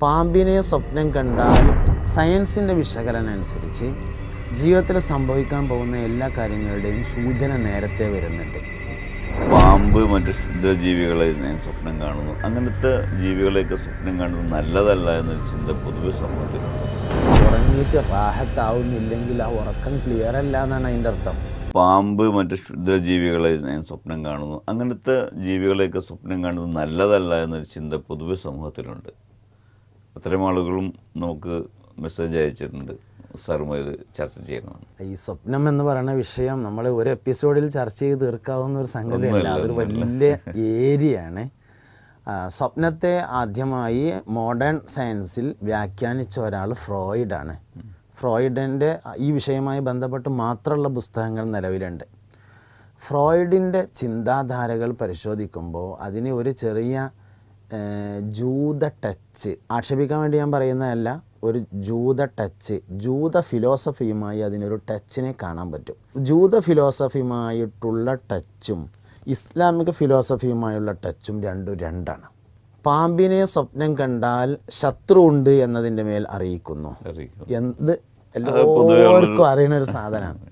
പാമ്പിനെ സ്വപ്നം കണ്ടാൽ സയൻസിൻ്റെ വിശകലനം അനുസരിച്ച് ജീവിതത്തിൽ സംഭവിക്കാൻ പോകുന്ന എല്ലാ കാര്യങ്ങളുടെയും സൂചന നേരത്തെ വരുന്നുണ്ട്. പാമ്പ് മറ്റ് ക്ഷുദ്രജീവികളെ ഞാൻ സ്വപ്നം കാണുന്നു, അങ്ങനത്തെ ജീവികളെയൊക്കെ സ്വപ്നം കാണുന്നത് നല്ലതല്ല എന്നൊരു ചിന്ത പൊതുവെ സമൂഹത്തിൽ. ഉറങ്ങിയിട്ട് റാഹത്താവുന്നില്ലെങ്കിൽ ആ ഉറക്കം ക്ലിയർ അല്ല എന്നാണ് അതിൻ്റെ അർത്ഥം. പാമ്പ് മറ്റ് ക്ഷുദ്രജീവികളെ ഞാൻ സ്വപ്നം കാണുന്നു, അങ്ങനത്തെ ജീവികളെയൊക്കെ സ്വപ്നം കാണുന്നത് നല്ലതല്ല എന്നൊരു ചിന്ത പൊതുവെ സമൂഹത്തിലുണ്ട്. അത്തരം ആളുകളും നമുക്ക് മെസ്സേജ് അയച്ചിട്ടുണ്ട്, സാറുമായി ഇത് ചർച്ച ചെയ്യണമെന്ന്. ഈ സ്വപ്നം എന്ന് പറയുന്ന വിഷയം നമ്മൾ ഒരു എപ്പിസോഡിൽ ചർച്ച ചെയ്ത് തീർക്കാവുന്ന ഒരു സംഗതിയല്ല, അതൊരു വലിയ ഏരിയയാണ്. സ്വപ്നത്തെ ആദ്യമായി മോഡേൺ സയൻസിൽ വ്യാഖ്യാനിച്ച ഒരാൾ ഫ്രോയിഡാണ്. ഫ്രോയിഡിൻ്റെ ഈ വിഷയവുമായി ബന്ധപ്പെട്ട് മാത്രമുള്ള പുസ്തകങ്ങൾ നിലവിലുണ്ട്. ഫ്രോയിഡിൻ്റെ ചിന്താധാരകൾ പരിശോധിക്കുമ്പോൾ അതിന് ഒരു ചെറിയ ജൂത ടച്ച്, ആക്ഷേപിക്കാൻ വേണ്ടി ഞാൻ പറയുന്നതല്ല, ഒരു ജൂത ടച്ച്, ജൂത ഫിലോസഫിയുമായി അതിനൊരു ടച്ചിനെ കാണാൻ പറ്റും. ജൂത ഫിലോസഫിയുമായിട്ടുള്ള ടച്ചും ഇസ്ലാമിക ഫിലോസഫിയുമായുള്ള ടച്ചും രണ്ടാണ്. പാമ്പിനെ സ്വപ്നം കണ്ടാൽ ശത്രു ഉണ്ട് എന്നതിൻ്റെ മേൽ അറിയിക്കുന്നു. എന്ത് എല്ലാവർക്കും അറിയുന്ന ഒരു സാധനമാണ്.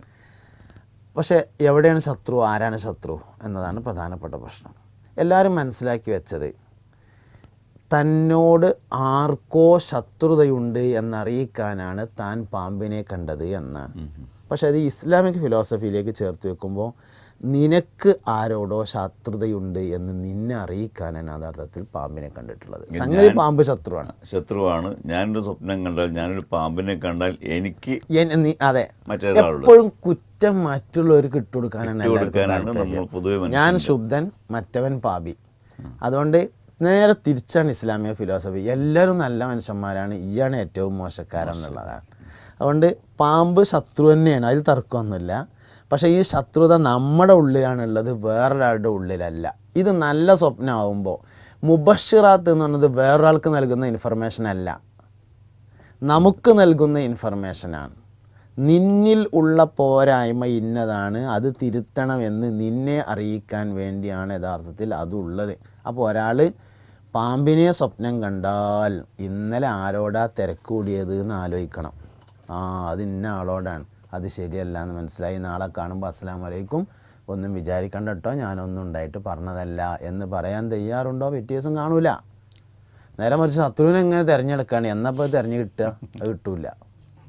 പക്ഷേ എവിടെയാണ് ശത്രു, ആരാണ് ശത്രു എന്നതാണ് പ്രധാനപ്പെട്ട പ്രശ്നം. എല്ലാവരും മനസ്സിലാക്കി വെച്ചത് തന്നോട് ആർക്കോ ശത്രുതയുണ്ട് എന്നറിയിക്കാനാണ് താൻ പാമ്പിനെ കണ്ടത് എന്നാണ്. പക്ഷേ അത് ഇസ്ലാമിക് ഫിലോസഫിയിലേക്ക് ചേർത്ത് വെക്കുമ്പോൾ നിനക്ക് ആരോടോ ശത്രുതയുണ്ട് എന്ന് നിന്നെ അറിയിക്കാനാണ് യഥാർത്ഥത്തിൽ പാമ്പിനെ കണ്ടിട്ടുള്ളത്. സംഗതി പാമ്പ് ശത്രുവാണ്. ഞാനൊരു സ്വപ്നം കണ്ടാൽ, ഞാനൊരു പാമ്പിനെ കണ്ടാൽ എനിക്ക് അതെ, എപ്പോഴും കുറ്റം മറ്റുള്ളവർക്ക് ഇട്ടുകൊടുക്കാനാണ് ഞാൻ ശുദ്ധൻ, മറ്റവൻ പാപി. അതുകൊണ്ട് നേരെ തിരിച്ചാണ് ഇസ്ലാമിക ഫിലോസഫി. എല്ലാവരും നല്ല മനുഷ്യന്മാരാണ്, ഇയാണ് ഏറ്റവും മോശക്കാരെന്നുള്ളതാണ്. അതുകൊണ്ട് പാമ്പ് ശത്രു തന്നെയാണ്, അതിൽ തർക്കമൊന്നുമില്ല. പക്ഷേ ഈ ശത്രുത നമ്മുടെ ഉള്ളിലാണുള്ളത്, വേറൊരാളുടെ ഉള്ളിലല്ല. ഇത് നല്ല സ്വപ്നമാകുമ്പോൾ മുബഷിറാത്ത് എന്ന് പറഞ്ഞത് വേറൊരാൾക്ക് നൽകുന്ന ഇൻഫർമേഷൻ അല്ല, നമുക്ക് നൽകുന്ന ഇൻഫർമേഷനാണ്. നിന്നിൽ ഉള്ള പോരായ്മ ഇന്നതാണ്, അത് തിരുത്തണമെന്ന് നിന്നെ അറിയിക്കാൻ വേണ്ടിയാണ് യഥാർത്ഥത്തിൽ അതുള്ളത്. അപ്പോൾ ഒരാൾ പാമ്പിനെ സ്വപ്നം കണ്ടാൽ ഇന്നലെ ആരോടാ തിരക്ക് കൂടിയത് എന്ന് ആലോചിക്കണം. അത് ഇന്ന ആളോടാണ്, അത് ശരിയല്ല എന്ന് മനസ്സിലായി. നാളെ കാണുമ്പോൾ അസ്സലാമു അലൈക്കും, ഒന്നും വിചാരിക്കണ്ട കേട്ടോ, ഞാനൊന്നും ഉണ്ടായിട്ട് പറഞ്ഞതല്ല എന്ന് പറയാൻ തയ്യാറുണ്ടോ? പിറ്റേ ദിവസം കാണൂല. നേരെ മറിച്ച് ശത്രുവിനെ എങ്ങനെ തിരഞ്ഞെടുക്കുകയാണ്, എന്നപ്പോൾ തിരഞ്ഞു കിട്ടുക? അത് കിട്ടൂല.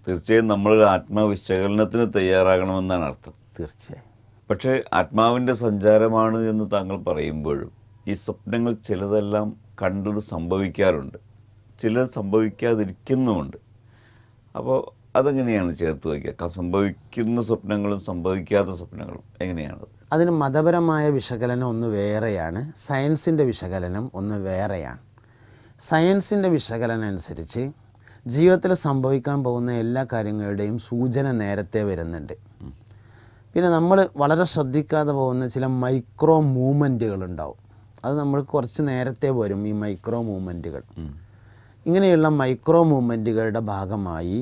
തീർച്ചയായും നമ്മളൊരു ആത്മവിശകലനത്തിന് തയ്യാറാകണമെന്നാണ് അർത്ഥം. തീർച്ചയായും. പക്ഷേ ആത്മാവിൻ്റെ സഞ്ചാരമാണ് എന്ന് താങ്കൾ പറയുമ്പോഴും ഈ സ്വപ്നങ്ങൾ ചിലതെല്ലാം കണ്ടത് സംഭവിക്കാറുണ്ട്, ചിലത് സംഭവിക്കാതിരിക്കുന്നുമുണ്ട്. അപ്പോൾ അതെങ്ങനെയാണ് ചേർത്ത് വയ്ക്കുക? സംഭവിക്കുന്ന സ്വപ്നങ്ങളും സംഭവിക്കാത്ത സ്വപ്നങ്ങളും എങ്ങനെയാണ്? അതിന് മതപരമായ വിശകലനം ഒന്ന് വേറെയാണ്, സയൻസിൻ്റെ വിശകലനം ഒന്ന് വേറെയാണ്. സയൻസിൻ്റെ വിശകലനം അനുസരിച്ച് ജീവിതത്തിൽ സംഭവിക്കാൻ പോകുന്ന എല്ലാ കാര്യങ്ങളുടെയും സൂചന നേരത്തെ വരുന്നുണ്ട്. പിന്നെ നമ്മൾ വളരെ ശ്രദ്ധിക്കാതെ പോകുന്ന ചില മൈക്രോ മൂവ്മെൻറ്റുകളുണ്ടാവും, അത് നമ്മൾ കുറച്ച് നേരത്തെ വരും. ഈ മൈക്രോ മൂവ്മെൻറ്റുകൾ, ഇങ്ങനെയുള്ള മൈക്രോ മൂവ്മെൻറ്റുകളുടെ ഭാഗമായി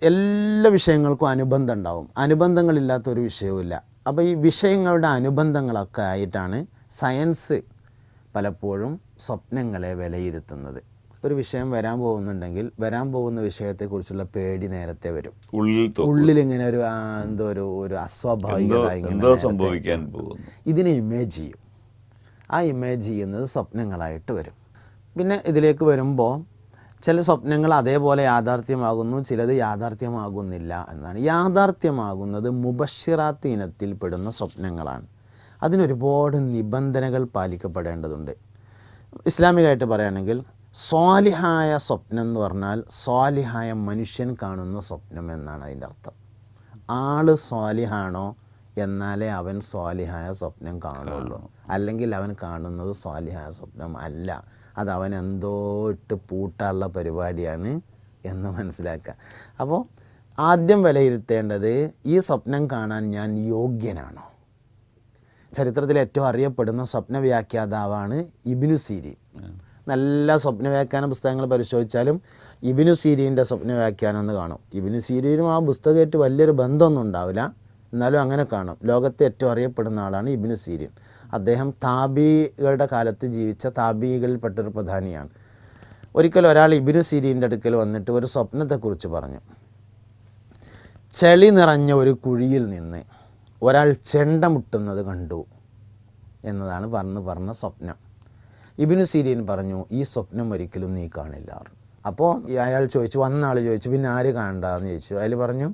എല്ലാ വിഷയങ്ങൾക്കും അനുബന്ധം ഉണ്ടാവും, അനുബന്ധങ്ങളില്ലാത്തൊരു വിഷയവുമില്ല. അപ്പോൾ ഈ വിഷയങ്ങളുടെ അനുബന്ധങ്ങളൊക്കെ ആയിട്ടാണ് സയൻസ് പലപ്പോഴും സ്വപ്നങ്ങളെ വിലയിരുത്തുന്നത്. ഒരു വിഷയം വരാൻ പോകുന്നുണ്ടെങ്കിൽ വരാൻ പോകുന്ന വിഷയത്തെക്കുറിച്ചുള്ള പേടി നേരത്തെ വരും. ഉള്ളിൽ ഇങ്ങനെ ഒരു എന്തോ ഒരു അസ്വാഭാവികത സംഭവിക്കാൻ പോകുന്നു. ഇതിനെ ഇമേജ് ചെയ്യും. ആ ഇമേജ് ചെയ്യുന്നത് സ്വപ്നങ്ങളായിട്ട് വരും. പിന്നെ ഇതിലേക്ക് വരുമ്പോൾ ചില സ്വപ്നങ്ങൾ അതേപോലെ യാഥാർത്ഥ്യമാകുന്നു, ചിലത് യാഥാർത്ഥ്യമാകുന്നില്ല എന്നാണ്. യാഥാർത്ഥ്യമാകുന്നത് മുബഷിറാത്ത് ഇനത്തിൽപ്പെടുന്ന സ്വപ്നങ്ങളാണ്. അതിനൊരുപാട് നിബന്ധനകൾ പാലിക്കപ്പെടേണ്ടതുണ്ട്. ഇസ്ലാമികമായിട്ട് പറയുകയാണെങ്കിൽ സ്വാലിഹായ സ്വപ്നം എന്ന് പറഞ്ഞാൽ സ്വാലിഹായ മനുഷ്യൻ കാണുന്ന സ്വപ്നം എന്നാണ് അതിൻ്റെ അർത്ഥം. ആൾ സ്വാലിഹാണോ എന്നാലേ അവൻ സ്വാലിഹായ സ്വപ്നം കാണുള്ളൂ, അല്ലെങ്കിൽ അവൻ കാണുന്നത് സ്വാലിഹായ സ്വപ്നം അല്ല, അത് അവൻ എന്തോ ഇട്ട് പൂട്ടാനുള്ള പരിപാടിയാണ് എന്ന് മനസ്സിലാക്കുക. അപ്പോൾ ആദ്യം വിലയിരുത്തേണ്ടത് ഈ സ്വപ്നം കാണാൻ ഞാൻ യോഗ്യനാണോ. ചരിത്രത്തിൽ ഏറ്റവും അറിയപ്പെടുന്ന സ്വപ്ന വ്യാഖ്യാതാവാണ് ഇബ്നു സീരീൻ. നല്ല സ്വപ്ന വ്യാഖ്യാന പുസ്തകങ്ങൾ പരിശോധിച്ചാലും ഇബ്നു സീരീൻ്റെ സ്വപ്ന വ്യാഖ്യാനം എന്ന് കാണും. ഇബ്നു സീരീനും ആ പുസ്തകമായിട്ട് വലിയൊരു ബന്ധമൊന്നും ഉണ്ടാവില്ല, എന്നാലും അങ്ങനെ കാണും. ലോകത്തെ ഏറ്റവും അറിയപ്പെടുന്ന ആളാണ് ഇബ്നു സീരീൻ. അദ്ദേഹം താബികളുടെ കാലത്ത് ജീവിച്ച താബികളിൽപ്പെട്ടൊരു പ്രധാനിയാണ്. ഒരിക്കൽ ഒരാൾ ഇബ്നു സിരീൻ്റെ അടുക്കൽ വന്നിട്ട് ഒരു സ്വപ്നത്തെക്കുറിച്ച് പറഞ്ഞു. ചെളി നിറഞ്ഞ ഒരു കുഴിയിൽ നിന്ന് ഒരാൾ ചെണ്ട മുട്ടുന്നത് കണ്ടു എന്നതാണ് പറഞ്ഞ സ്വപ്നം. ഇബ്നു സിരീൻ പറഞ്ഞു, ഈ സ്വപ്നം ഒരിക്കലും നീ കാണില്ല. അപ്പോൾ അയാൾ ചോദിച്ചു, വന്ന ആൾ ചോദിച്ചു, പിന്നെ ആര് കാണണ്ടെന്ന് ചോദിച്ചു. അയാൾ പറഞ്ഞു,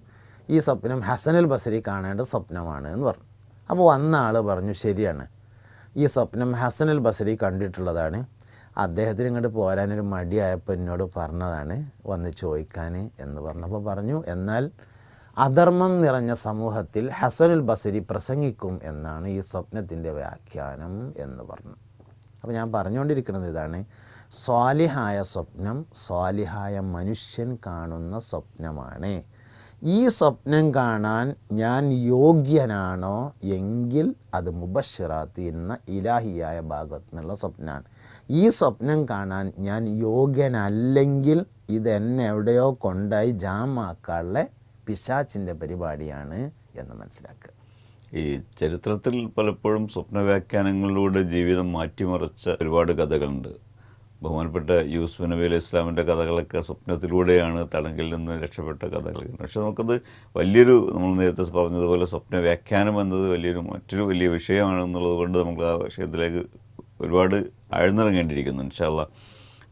ഈ സ്വപ്നം ഹസനുൽ ബസരി കാണേണ്ട സ്വപ്നമാണ് എന്ന് പറഞ്ഞു. അപ്പോൾ വന്ന ആൾ പറഞ്ഞു, ശരിയാണ്, ഈ സ്വപ്നം ഹസനുൽ ബസരി കണ്ടിട്ടുള്ളതാണ്, അദ്ദേഹത്തിന് ഇങ്ങോട്ട് പോരാനൊരു മടിയായപ്പോൾ എന്നോട് പറഞ്ഞതാണ് വന്ന് ചോദിക്കാൻ എന്ന് പറഞ്ഞപ്പോൾ പറഞ്ഞു, എന്നാൽ അധർമ്മം നിറഞ്ഞ സമൂഹത്തിൽ ഹസനുൽ ബസരി പ്രസംഗിക്കും എന്നാണ് ഈ സ്വപ്നത്തിൻ്റെ വ്യാഖ്യാനം എന്ന് പറഞ്ഞു. അപ്പോൾ ഞാൻ പറഞ്ഞുകൊണ്ടിരിക്കുന്നത് ഇതാണ്, സ്വാലിഹായ സ്വപ്നം സ്വാലിഹായ മനുഷ്യൻ കാണുന്ന സ്വപ്നമാണ്. ഈ സ്വപ്നം കാണാൻ ഞാൻ യോഗ്യനാണോ എങ്കിൽ അത് മുബശ്ശിറാത്ത് എന്ന ഇലാഹിയായ ഭാഗത്തു നിന്നുള്ള സ്വപ്നമാണ്. ഈ സ്വപ്നം കാണാൻ ഞാൻ യോഗ്യനല്ലെങ്കിൽ ഇതെന്നെ എവിടെയോ കൊണ്ടായി ജാമാക്കാനുള്ള പിശാച്ചിൻ്റെ പരിപാടിയാണ് എന്ന് മനസ്സിലാക്കുക. ഈ ചരിത്രത്തിൽ പലപ്പോഴും സ്വപ്നവ്യാഖ്യാനങ്ങളിലൂടെ ജീവിതം മാറ്റിമറിച്ച ഒരുപാട് കഥകളുണ്ട്. ബഹുമാനപ്പെട്ട യൂസുഫ് നബി അലൈഹി ഇസ്ലാമിൻ്റെ കഥകളൊക്കെ സ്വപ്നത്തിലൂടെയാണ് തടങ്കിൽ നിന്ന് രക്ഷപ്പെട്ട കഥകൾ. പക്ഷെ നമുക്കത് നമ്മൾ നേരത്തെ പറഞ്ഞതുപോലെ സ്വപ്ന വ്യാഖ്യാനം എന്നത് മറ്റൊരു വലിയ വിഷയമാണെന്നുള്ളത് കൊണ്ട് നമുക്ക് ആ വിഷയത്തിലേക്ക് ഒരുപാട് ആഴ്ന്നിറങ്ങേണ്ടിയിരിക്കുന്നു ഇൻഷാ അല്ലാഹ്.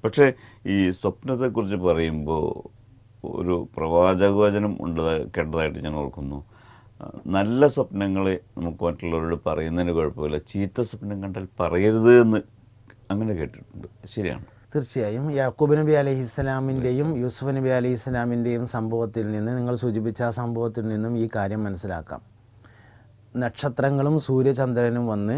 പക്ഷേ ഈ സ്വപ്നത്തെക്കുറിച്ച് പറയുമ്പോൾ ഒരു പ്രവാചകവചനം കേട്ടതായിട്ട് ഞാൻ ഓർക്കുന്നു, നല്ല സ്വപ്നങ്ങളെ നമുക്ക് മറ്റുള്ളവരോട് പറയുന്നതിന് കുഴപ്പമില്ല, ചീത്ത സ്വപ്നം കണ്ടാൽ പറയരുത് എന്ന് അങ്ങനെ കേട്ടിട്ടുണ്ട്. ശരിയാണ്? തീർച്ചയായും. യാക്കൂബ് നബി അലൈഹി ഇസ്ലാമിൻ്റെയും യൂസുഫ് നബി അലൈഹി ഇസ്ലാമിൻ്റെയും സംഭവത്തിൽ നിന്ന്, നിങ്ങൾ സൂചിപ്പിച്ച ആ സംഭവത്തിൽ നിന്നും ഈ കാര്യം മനസ്സിലാക്കാം. നക്ഷത്രങ്ങളും സൂര്യചന്ദ്രനും വന്ന്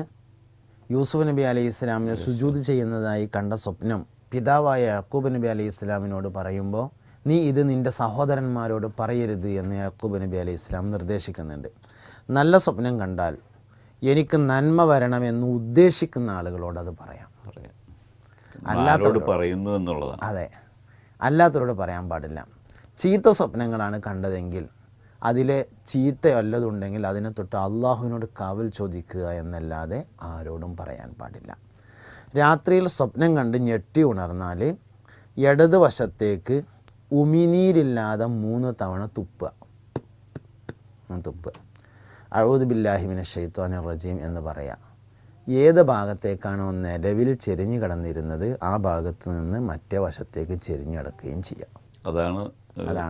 യൂസുഫ് നബി അലൈഹി ഇസ്ലാമിനെ സുജൂദ് ചെയ്യുന്നതായി കണ്ട സ്വപ്നം പിതാവായ യാക്കൂബ് നബി അലൈഹി ഇസ്ലാമിനോട് പറയുമ്പോൾ, നീ ഇത് നിൻ്റെ സഹോദരന്മാരോട് പറയരുത് എന്ന് യാക്കൂബ് നബി അലൈഹി ഇസ്ലാം നിർദ്ദേശിക്കുന്നുണ്ട്. നല്ല സ്വപ്നം കണ്ടാൽ എനിക്ക് നന്മ വരണമെന്ന് ഉദ്ദേശിക്കുന്ന ആളുകളോട് അത് പറയാം, അല്ലാത്തവരോട് പറയുന്നു എന്നുള്ളതാണ്. അതെ, അല്ലാത്തവരോട് പറയാൻ പാടില്ല. ചീത്ത സ്വപ്നങ്ങളാണ് കണ്ടതെങ്കിൽ, അതിലെ ചീത്ത വല്ലതുണ്ടെങ്കിൽ അതിനെ തൊട്ട് അള്ളാഹുവിനോട് കാവൽ ചോദിക്കുക എന്നല്ലാതെ ആരോടും പറയാൻ പാടില്ല. രാത്രിയിൽ സ്വപ്നം കണ്ട് ഞെട്ടി ഉണർന്നാൽ ഇടത് വശത്തേക്ക് ഉമിനീരില്ലാതെ 3 തവണ തുപ്പുക. അഊദു ബില്ലാഹി മിനശ് ശൈത്വാനിർ റജീം എന്ന് പറയാം. ഏത് ഭാഗത്തേക്കാണോ നിലവിൽ ചെരിഞ്ഞു കിടന്നിരുന്നത് ആ ഭാഗത്ത് നിന്ന് മറ്റേ വശത്തേക്ക് ചെരിഞ്ഞു കിടക്കുകയും ചെയ്യാം. അതാണ്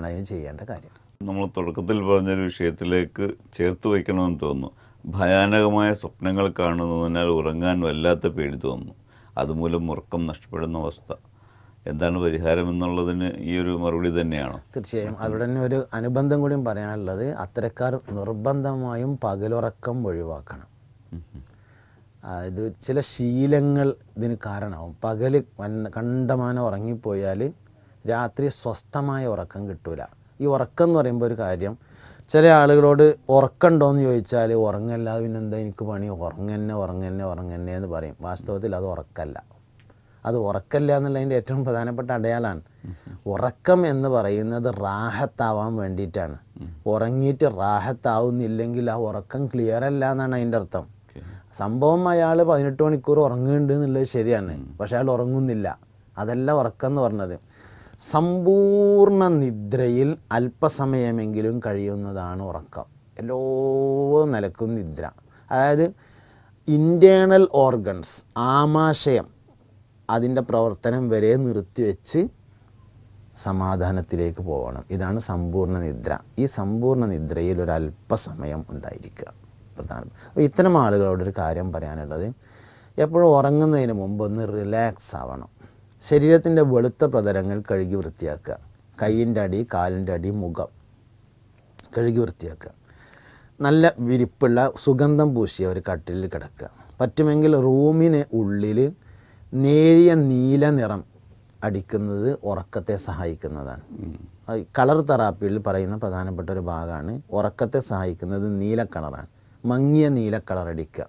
അതിന് ചെയ്യേണ്ട കാര്യം. നമ്മൾ തുടക്കത്തിൽ പറഞ്ഞൊരു വിഷയത്തിലേക്ക് ചേർത്ത് വയ്ക്കണമെന്ന് തോന്നുന്നു. ഭയാനകമായ സ്വപ്നങ്ങൾ കാണുന്നതിനാൽ ഉറങ്ങാൻ വല്ലാത്ത പേടി തോന്നുന്നു, അതുമൂലം ഉറക്കം നഷ്ടപ്പെടുന്ന അവസ്ഥ. എന്താണ് പരിഹാരം എന്നുള്ളതിന് ഈ ഒരു മറുപടി തന്നെയാണോ? തീർച്ചയായും. അവിടെ തന്നെ ഒരു അനുബന്ധം കൂടിയും പറയാനുള്ളത്, അത്തരക്കാർ നിർബന്ധമായും പകലുറക്കം ഒഴിവാക്കണം. ഇത് ചില ശീലങ്ങൾ ഇതിന് കാരണമാവും. പകൽ കണ്ടമാനം ഉറങ്ങിപ്പോയാൽ രാത്രി സ്വസ്ഥമായ ഉറക്കം കിട്ടൂല. ഈ ഉറക്കം എന്ന് പറയുമ്പോൾ ഒരു കാര്യം, ചില ആളുകളോട് ഉറക്കമുണ്ടോയെന്ന് ചോദിച്ചാൽ ഉറങ്ങല്ലാതെ പിന്നെന്താ എനിക്ക് പണി, ഉറങ്ങന്നെ എന്ന് പറയും. വാസ്തവത്തിൽ അത് ഉറക്കല്ല. അത് ഉറക്കല്ല എന്നുള്ളതിൻ്റെ ഏറ്റവും പ്രധാനപ്പെട്ട അടയാളമാണ്. ഉറക്കം എന്ന് പറയുന്നത് റാഹത്താവാൻ വേണ്ടിയിട്ടാണ്. ഉറങ്ങിയിട്ട് റാഹത്താവുന്നില്ലെങ്കിൽ ആ ഉറക്കം ക്ലിയർ അല്ല എന്നാണ് അതിൻ്റെ അർത്ഥം. സംഭവം അയാൾ 18 മണിക്കൂർ ഉറങ്ങുന്നുണ്ട് എന്നുള്ളത് ശരിയാണ്, പക്ഷെ അയാൾ ഉറങ്ങുന്നില്ല. അതല്ല ഉറക്കം എന്ന് പറഞ്ഞത്. സമ്പൂർണ്ണ നിദ്രയിൽ അല്പസമയമെങ്കിലും കഴിയുന്നതാണ് ഉറക്കം. എല്ലാ നിലക്കും നിദ്ര, അതായത് ഇൻറ്റേർണൽ ഓർഗൻസ്, ആമാശയം, അതിൻ്റെ പ്രവർത്തനം വരെ നിർത്തിവെച്ച് സമാധാനത്തിലേക്ക് പോകണം. ഇതാണ് സമ്പൂർണ്ണ നിദ്ര. ഈ സമ്പൂർണ്ണ നിദ്രയിൽ ഒരല്പസമയം ഉണ്ടായിരിക്കുക പ്രധാനം. അപ്പോൾ ഇത്തരം ആളുകളോടൊരു കാര്യം പറയാനുള്ളത്, എപ്പോഴും ഉറങ്ങുന്നതിന് മുമ്പ് ഒന്ന് റിലാക്സ് ആവണം. ശരീരത്തിൻ്റെ വെളുത്ത പ്രതലങ്ങൾ കഴുകി വൃത്തിയാക്കുക. കൈയിൻ്റെ അടി, കാലിൻ്റെ അടി, മുഖം കഴുകി വൃത്തിയാക്കുക. നല്ല വിരിപ്പുള്ള സുഗന്ധം പൂശിയ ഒരു കട്ടിലിൽ കിടക്കുക. പറ്റുമെങ്കിൽ റൂമിന് ഉള്ളിൽ നേരിയ നീല നിറം അടിക്കുന്നത് ഉറക്കത്തെ സഹായിക്കുന്നതാണ്. കളർ തെറാപ്പിയിൽ പറയുന്ന പ്രധാനപ്പെട്ട ഒരു ഭാഗമാണ്. ഉറക്കത്തെ സഹായിക്കുന്നത് നീല കളറാണ്. മങ്ങിയ നീല കളർ അടിക്കുക.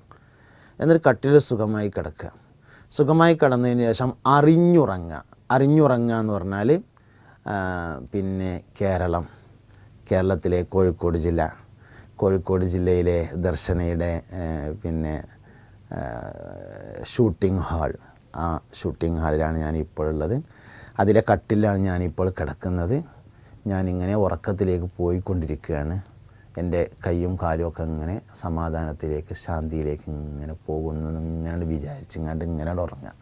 എന്നിട്ട് കട്ടിൽ സുഖമായി കിടക്കുക. സുഖമായി കിടന്നതിന് ശേഷം അറിഞ്ഞുറങ്ങുക എന്ന് പറഞ്ഞാൽ പിന്നെ കേരളത്തിലെ കോഴിക്കോട് ജില്ലയിലെ ദർശനയുടെ പിന്നെ ഷൂട്ടിംഗ് ഹാൾ, ആ ഷൂട്ടിംഗ് ഹാളിലാണ് ഞാൻ ഇപ്പോഴുള്ളത്. അതിലെ കട്ടിലാണ് ഞാനിപ്പോൾ കിടക്കുന്നത്. ഞാനിങ്ങനെ ഉറക്കത്തിലേക്ക് പോയിക്കൊണ്ടിരിക്കുകയാണ്. എൻ്റെ കൈയും കാലും ഒക്കെ ഇങ്ങനെ സമാധാനത്തിലേക്ക് ശാന്തിയിലേക്ക് ഇങ്ങനെ പോകുന്നു ഇങ്ങനെ വിചാരിച്ചിങ്ങാണ്ട് ഇങ്ങനെ ഉറങ്ങുക.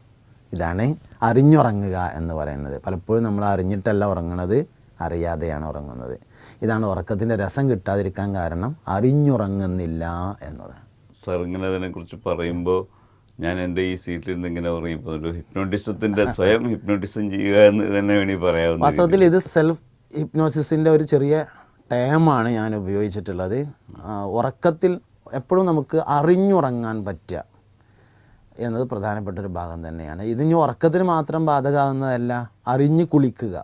ഇതാണ് അറിഞ്ഞുറങ്ങുക എന്ന് പറയുന്നത്. പലപ്പോഴും നമ്മൾ അറിഞ്ഞിട്ടല്ല ഉറങ്ങുന്നത്, അറിയാതെയാണ് ഉറങ്ങുന്നത്. ഇതാണ് ഉറക്കത്തിൻ്റെ രസം കിട്ടാതിരിക്കാൻ കാരണം, അറിഞ്ഞുറങ്ങുന്നില്ല എന്നതാണ്. സാർ ഇങ്ങനെ അതിനെക്കുറിച്ച് പറയുമ്പോൾ ഞാൻ എൻ്റെ ഈ സീറ്റിൽ നിന്ന് ഇങ്ങനെ പറയുമ്പോൾ ഒരു ഹിപ്നോട്ടിസത്തിൻ്റെ സ്വയം ഹിപ്നോട്ടിസം ചെയ്യുക എന്ന് തന്നെ വേണ്ടി പറയാവുന്ന. വാസ്തവത്തിൽ ഇത് സെൽഫ് ഹിപ്നോസിസിൻ്റെ ഒരു ചെറിയ ടേമാണ് ഞാൻ ഉപയോഗിച്ചിട്ടുള്ളത്. ഉറക്കത്തിൽ എപ്പോഴും നമുക്ക് അറിഞ്ഞുറങ്ങാൻ പറ്റുക എന്നത് പ്രധാനപ്പെട്ടൊരു ഭാഗം തന്നെയാണ്. ഇതിന് ഉറക്കത്തിന് മാത്രം ബാധകമാകുന്നതല്ല. അറിഞ്ഞ് കുളിക്കുക,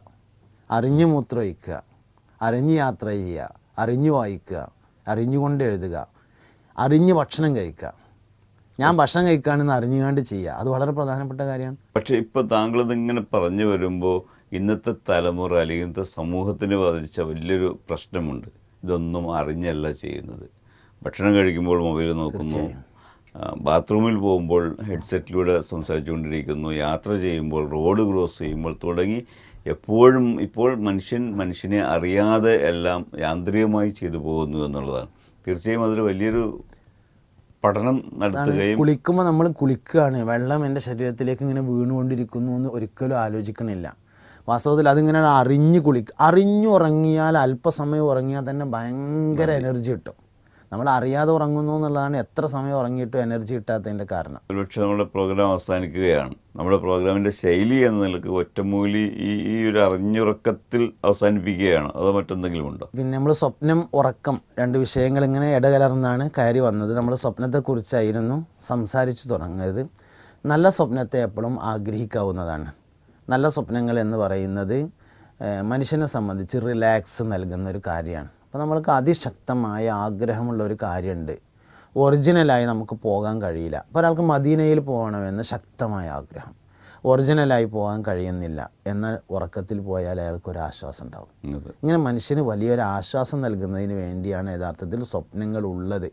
അറിഞ്ഞ് മൂത്രമൊഴിക്കുക, അറിഞ്ഞ് യാത്ര ചെയ്യുക, അറിഞ്ഞ് വായിക്കുക, അറിഞ്ഞുകൊണ്ട് എഴുതുക, അറിഞ്ഞ് ഭക്ഷണം കഴിക്കുക. ഞാൻ ഭക്ഷണം കഴിക്കുകയാണെന്ന് അറിഞ്ഞുകൊണ്ട് ചെയ്യുക, അത് വളരെ പ്രധാനപ്പെട്ട കാര്യമാണ്. പക്ഷേ ഇപ്പോൾ താങ്കളിതിങ്ങനെ പറഞ്ഞു വരുമ്പോൾ ഇന്നത്തെ തലമുറ അല്ലെങ്കിൽ ഇന്നത്തെ സമൂഹത്തിന് ബാധിച്ച വലിയൊരു പ്രശ്നമുണ്ട്. ഇതൊന്നും അറിഞ്ഞല്ല ചെയ്യുന്നത്. ഭക്ഷണം കഴിക്കുമ്പോൾ മൊബൈൽ നോക്കുന്നു, ബാത്റൂമിൽ പോകുമ്പോൾ ഹെഡ്സെറ്റിലൂടെ സംസാരിച്ചുകൊണ്ടിരിക്കുന്നു, യാത്ര ചെയ്യുമ്പോൾ, റോഡ് ക്രോസ് ചെയ്യുമ്പോൾ തുടങ്ങി എപ്പോഴും ഇപ്പോൾ മനുഷ്യനെ അറിയാതെ എല്ലാം യാന്ത്രികമായി ചെയ്തു പോകുന്നു എന്നുള്ളതാണ്. തീർച്ചയായും അതൊരു വലിയൊരു പഠനം നടത്തുകയും. കുളിക്കുമ്പോൾ നമ്മൾ കുളിക്കുകയാണ്, വെള്ളം എൻ്റെ ശരീരത്തിലേക്ക് ഇങ്ങനെ വീണുകൊണ്ടിരിക്കുന്നു എന്ന് ഒരിക്കലും ആലോചിക്കണില്ല. വാസ്തവത്തിൽ അതിങ്ങനെ അറിഞ്ഞുറങ്ങിയാൽ അല്പസമയം ഉറങ്ങിയാൽ തന്നെ ഭയങ്കര എനർജി കിട്ടും. നമ്മൾ അറിയാതെ ഉറങ്ങുന്നു എന്നുള്ളതാണ് എത്ര സമയം ഉറങ്ങിയിട്ടും എനർജി കിട്ടാത്തതിൻ്റെ കാരണം. ഒരുപക്ഷെ നമ്മുടെ പ്രോഗ്രാം അവസാനിക്കുകയാണ്. നമ്മുടെ പ്രോഗ്രാമിൻ്റെ ശൈലി എന്ന നിലക്ക് ഒറ്റമൂലി ഈ ഒരു അറിഞ്ഞുറക്കത്തിൽ അവസാനിപ്പിക്കുകയാണ്, അതോ മറ്റെന്തെങ്കിലും ഉണ്ടോ? പിന്നെ നമ്മൾ സ്വപ്നം, ഉറക്കം, രണ്ട് വിഷയങ്ങൾ ഇങ്ങനെ ഇടകലർന്നാണ് കയറി വന്നത്. നമ്മൾ സ്വപ്നത്തെക്കുറിച്ചായിരുന്നു സംസാരിച്ചു തുടങ്ങിയത്. നല്ല സ്വപ്നത്തെ എപ്പോഴും ആഗ്രഹിക്കാവുന്നതാണ്. നല്ല സ്വപ്നങ്ങൾ എന്ന് പറയുന്നത് മനുഷ്യനെ സംബന്ധിച്ച് റിലാക്സ് നൽകുന്ന ഒരു കാര്യമാണ്. അപ്പോൾ നമ്മൾക്ക് അതിശക്തമായ ആഗ്രഹമുള്ള ഒരു കാര്യമുണ്ട്, ഒറിജിനലായി നമുക്ക് പോകാൻ കഴിയില്ല. അപ്പോൾ ഒരാൾക്ക് മദീനയിൽ പോകണമെന്ന് ശക്തമായ ആഗ്രഹം, ഒറിജിനലായി പോകാൻ കഴിയുന്നില്ല, എന്നാൽ ഉറക്കത്തിൽ പോയാൽ അയാൾക്കൊരു ആശ്വാസം ഉണ്ടാവും. ഇങ്ങനെ മനുഷ്യന് വലിയൊരു ആശ്വാസം നൽകുന്നതിന് വേണ്ടിയാണ് യഥാർത്ഥത്തിൽ സ്വപ്നങ്ങൾ ഉള്ളത്.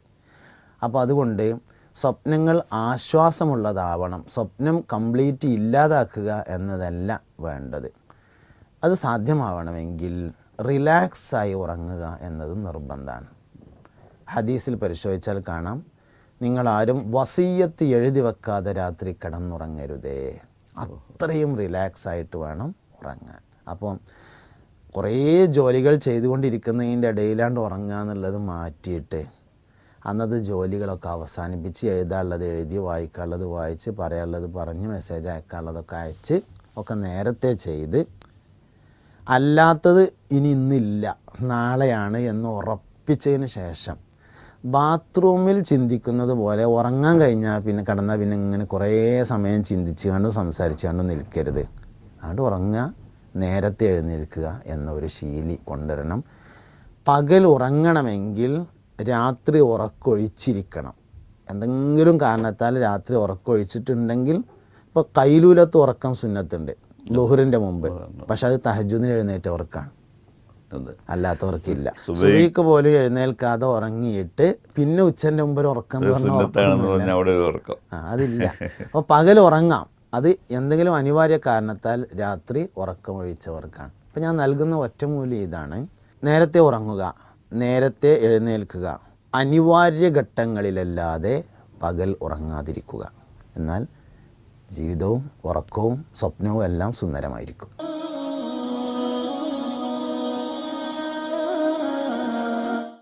അപ്പോൾ അതുകൊണ്ട് സ്വപ്നങ്ങൾ ആശ്വാസമുള്ളതാവണം. സ്വപ്നം കംപ്ലീറ്റ് ഇല്ലാതാക്കുക എന്നതല്ല വേണ്ടത്. അത് സാധ്യമാവണമെങ്കിൽ റിലാക്സായി ഉറങ്ങുക എന്നത് നിർബന്ധമാണ്. ഹദീസിൽ പരിശോധിച്ചാൽ കാണാം, നിങ്ങളാരും വസിയ്യത്ത് എഴുതി വെക്കാതെ രാത്രി കിടന്നുറങ്ങരുതേ. അത്രയും റിലാക്സായിട്ട് വേണം ഉറങ്ങാൻ. അപ്പം കുറേ ജോലികൾ ചെയ്തുകൊണ്ടിരിക്കുന്നതിൻ്റെ ഇടയിലാണ്ട് ഉറങ്ങുക എന്നുള്ളത് മാറ്റിയിട്ട് അന്നത് ജോലികളൊക്കെ അവസാനിപ്പിച്ച് എഴുതാനുള്ളത് എഴുതി, വായിക്കാനുള്ളത് വായിച്ച്, പറയാനുള്ളത് പറഞ്ഞ്, മെസ്സേജ് അയക്കാനുള്ളതൊക്കെ അയച്ച് ഒക്കെ നേരത്തെ ചെയ്ത്, അല്ലാത്തത് ഇനി ഇന്നില്ല നാളെയാണ് എന്ന് ഉറപ്പിച്ചതിന് ശേഷം ബാത്റൂമിൽ ചിന്തിക്കുന്നത് പോലെ ഉറങ്ങാൻ കഴിഞ്ഞാൽ പിന്നെ കിടന്നാൽ പിന്നെ ഇങ്ങനെ കുറേ സമയം ചിന്തിച്ച് കണ്ട് സംസാരിച്ച് കണ്ട് നിൽക്കരുത്. അതുകൊണ്ട് ഉറങ്ങുക, നേരത്തെ എഴുന്നേൽക്കുക എന്നൊരു ശീലി കൊണ്ടുവരണം. പകൽ ഉറങ്ങണമെങ്കിൽ രാത്രി ഉറക്കൊഴിച്ചിരിക്കണം. എന്തെങ്കിലും കാരണത്താൽ രാത്രി ഉറക്കൊഴിച്ചിട്ടുണ്ടെങ്കിൽ, ഇപ്പോൾ കൈലൂലത്ത് ഉറക്കം സുന്നത്തുണ്ട് ളുഹറിൻ്റെ മുമ്പ്, പക്ഷെ അത് തഹജ്ജുദിന് എഴുന്നേറ്റ ഉറക്കാണ്, അല്ലാത്തവർക്കില്ല. സുബഹിക്ക് പോലും എഴുന്നേൽക്കാതെ ഉറങ്ങിയിട്ട് പിന്നെ ഉച്ചൻ്റെ മുമ്പ് ഒരു ഉറക്കം അതില്ല. അപ്പോൾ പകൽ ഉറങ്ങാം, അത് എന്തെങ്കിലും അനിവാര്യ കാരണത്താൽ രാത്രി ഉറക്കമൊഴിച്ചവർക്കാണ്. അപ്പോൾ ഞാൻ നൽകുന്ന ഒറ്റമൂല്യം ഇതാണ്: നേരത്തെ ഉറങ്ങുക, നേരത്തെ എഴുന്നേൽക്കുക, അനിവാര്യ ഘട്ടങ്ങളിലല്ലാതെ പകൽ ഉറങ്ങാതിരിക്കുക. എന്നാൽ ജീവിതവും ഉറക്കവും സ്വപ്നവും എല്ലാം സുന്ദരമായിരിക്കും.